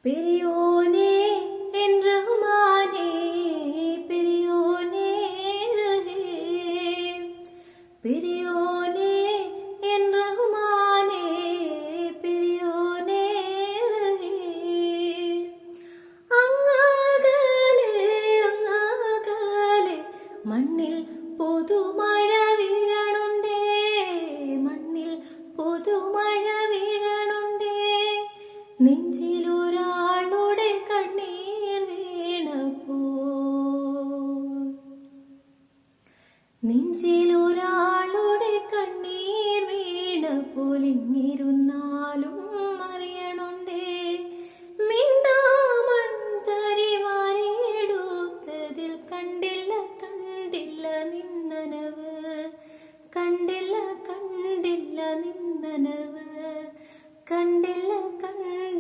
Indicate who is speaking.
Speaker 1: പെരിയോനേ N റഹ്മാനേ പെരിയോനേ രഹേ പെരിയോനേ N റഹ്മാനേ പെരിയോനേ രഹേ അങ്ങകലെ മണ്ണിൽ പുതുമഴ വീഴണുണ്ടേ മണ്ണിൽ പുതുമഴ വീഴണുണ്ടേ നെഞ്ചി